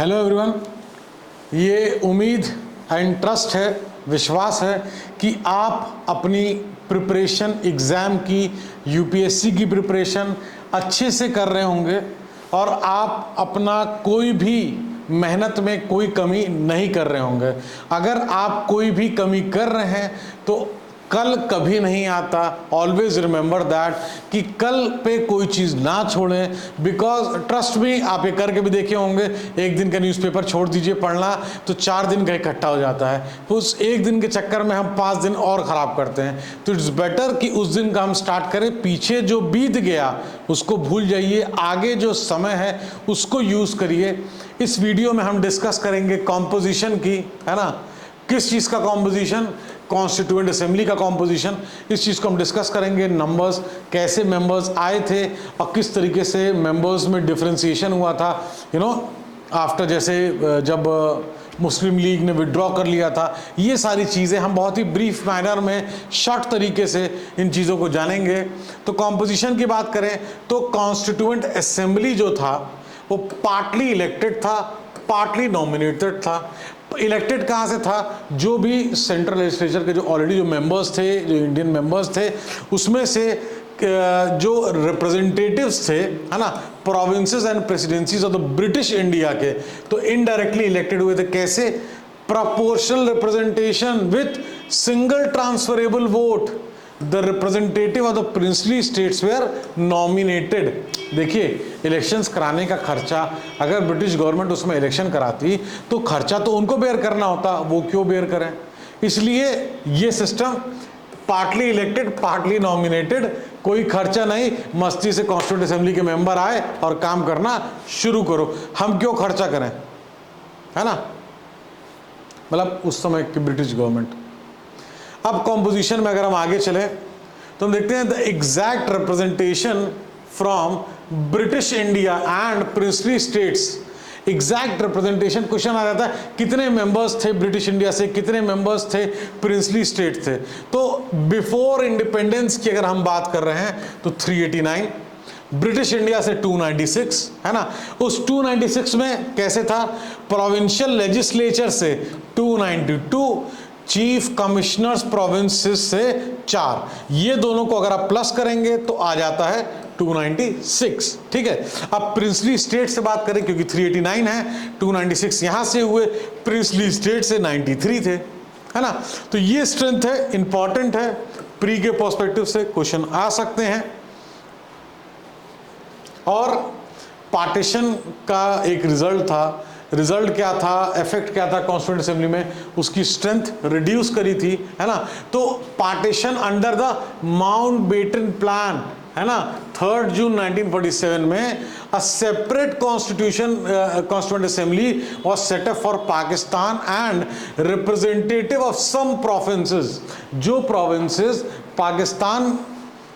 Hello everyone, ये उम्मीद and trust है, विश्वास है कि आप अपनी प्रिपरेशन एग्ज़ाम की, यूपीएससी की प्रिपरेशन अच्छे से कर रहे होंगे और आप अपना कोई भी मेहनत में कोई कमी नहीं कर रहे होंगे। अगर आप कोई भी कमी कर रहे हैं तो कल कभी नहीं आता। ऑलवेज रिमेंबर दैट कि कल पे कोई चीज़ ना छोड़ें, बिकॉज ट्रस्ट मी, आप ये करके भी देखे होंगे। एक दिन का न्यूज़पेपर छोड़ दीजिए पढ़ना तो 4 दिन का इकट्ठा हो जाता है। तो उस एक दिन के चक्कर में हम 5 दिन और ख़राब करते हैं। तो इट्स बेटर कि उस दिन का हम स्टार्ट करें। पीछे जो बीत गया उसको भूल जाइए, आगे जो समय है उसको यूज़ करिए। इस वीडियो में हम डिस्कस करेंगे कॉम्पोजिशन की, है ना। किस चीज़ का कॉम्पोजिशन? कॉन्स्टिट्यूएंट असेंबली का कॉम्पोजिशन। इस चीज़ को हम डिस्कस करेंगे। नंबर्स, कैसे मेंबर्स आए थे और किस तरीके से मेंबर्स में डिफरेंशिएशन हुआ था, आफ्टर, जैसे जब मुस्लिम लीग ने विड्रॉ कर लिया था। ये सारी चीज़ें हम बहुत ही ब्रीफ मैनर में, शॉर्ट तरीके से इन चीज़ों को जानेंगे। तो कॉम्पोजिशन की बात करें तो कॉन्स्टिट्यूएंट असेंबली जो था वो पार्टली इलेक्टेड था, पार्टली नॉमिनेटेड था। इलेक्टेड कहाँ से था? जो भी सेंट्रल लेजिस्लेचर के जो ऑलरेडी जो मेंबर्स थे, जो इंडियन मेंबर्स थे, उसमें से जो रिप्रेजेंटेटिव्स थे, है ना, provinces and presidencies of the British India के, तो इनडायरेक्टली इलेक्टेड हुए थे। कैसे? Proportional representation with single transferable vote. The representative of the princely states were nominated. देखिए, इलेक्शंस कराने का खर्चा, अगर ब्रिटिश गवर्नमेंट उसमें इलेक्शन कराती तो खर्चा तो उनको बेयर करना होता, वो क्यों बेयर करें? इसलिए ये system partly elected, partly nominated, कोई खर्चा नहीं, मस्ती से कॉन्स्टिट्यूएंट असेंबली के मेंबर आए और काम करना शुरू करो। हम क्यों खर्चा करें, है ना, मतलब उस समय की ब्रिटिश गवर्नमेंट। अब कॉम्पोजिशन में अगर हम आगे चलें तो हम देखते हैं the exact representation from British India and princely states. Exact representation question आ जाता है, कितने मेंबर्स थे ब्रिटिश इंडिया से, कितने मेंबर्स थे प्रिंसली स्टेट थे। तो बिफोर इंडिपेंडेंस की अगर हम बात कर रहे हैं तो 389, ब्रिटिश इंडिया से 296, है ना। उस 296 में कैसे था? प्रोविंशियल लेजिस्लेचर से 292, चीफ कमिश्नर्स प्रोविंसेस से 4। ये दोनों को अगर आप प्लस करेंगे तो आ जाता है 296। ठीक है। अब प्रिंसली स्टेट से बात करें, क्योंकि 389 है, 296 यहां से हुए, प्रिंसली स्टेट से 93 थे, है ना। तो ये स्ट्रेंथ है, इंपॉर्टेंट है, प्री के पर्सपेक्टिव से क्वेश्चन आ सकते हैं। और पार्टीशन का एक रिजल्ट था। रिजल्ट क्या था, इफेक्ट क्या था कॉन्स्टिट्यूएंट असेंबली में? उसकी स्ट्रेंथ रिड्यूस करी थी, है ना। तो partition under the Mountbatten plan, है ना, 3 जून 1947 में a separate constituent assembly was set up for Pakistan and representative of some provinces. जो प्रोविंसेस पाकिस्तान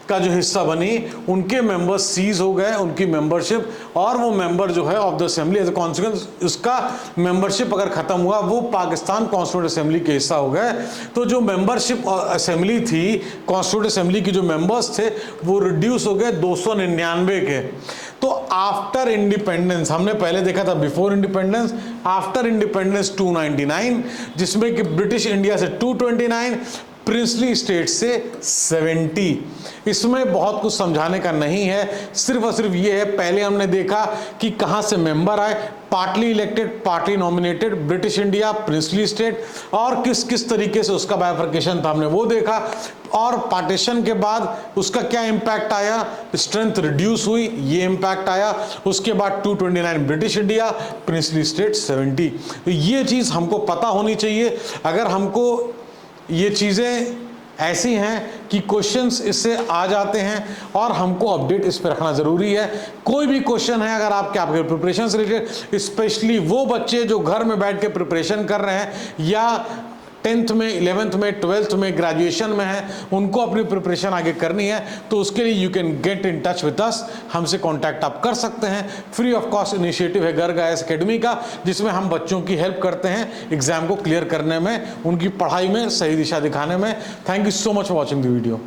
का जो हिस्सा बनी, उनके मेंबर्स सीज हो गए, उनकी मेंबरशिप, और वो मेंबर जो है of the assembly as a consequence, उसका मेंबरशिप अगर खत्म हुआ, वो पाकिस्तान कॉन्स्टिट्यूएंट असेंबली के हिस्सा हो गए। तो जो मेंबरशिप असेंबली थी, कॉन्स्टिट्यूएंट असेंबली की जो मेंबर्स थे, वो रिड्यूस हो गए 299 के। तो आफ्टर इंडिपेंडेंस, हमने पहले देखा था बिफोर इंडिपेंडेंस, आफ्टर इंडिपेंडेंस 299, जिसमें कि ब्रिटिश इंडिया से 229, प्रिंसली स्टेट से 70। इसमें बहुत कुछ समझाने का नहीं है, सिर्फ और सिर्फ ये है, पहले हमने देखा कि कहाँ से मेंबर आए, partly elected, partly nominated, British India, princely state, और किस किस तरीके से उसका बाइफर्केशन था, हमने वो देखा। और पार्टीशन के बाद उसका क्या इम्पैक्ट आया? स्ट्रेंथ रिड्यूस हुई, ये इम्पैक्ट आया। उसके बाद 229 ब्रिटिश इंडिया, प्रिंसली स्टेट 70। तो ये चीज़ हमको पता होनी चाहिए। अगर हमको ये चीज़ें ऐसी हैं कि क्वेश्चंस इससे आ जाते हैं और हमको अपडेट इस पर रखना ज़रूरी है। कोई भी क्वेश्चन है अगर आपके प्रिपरेशन से रिलेटेड, स्पेशली वो बच्चे जो घर में बैठ के प्रिपरेशन कर रहे हैं या 10th में, 11th में, 12th में, ग्रेजुएशन में है, उनको अपनी प्रिपरेशन आगे करनी है, तो उसके लिए you can get in touch with us. हमसे कांटेक्ट आप कर सकते हैं। फ्री ऑफ कॉस्ट इनिशिएटिव है गर्ग IAS एकेडमी का, जिसमें हम बच्चों की हेल्प करते हैं एग्जाम को क्लियर करने में, उनकी पढ़ाई में सही दिशा दिखाने में। Thank you so much for watching the video.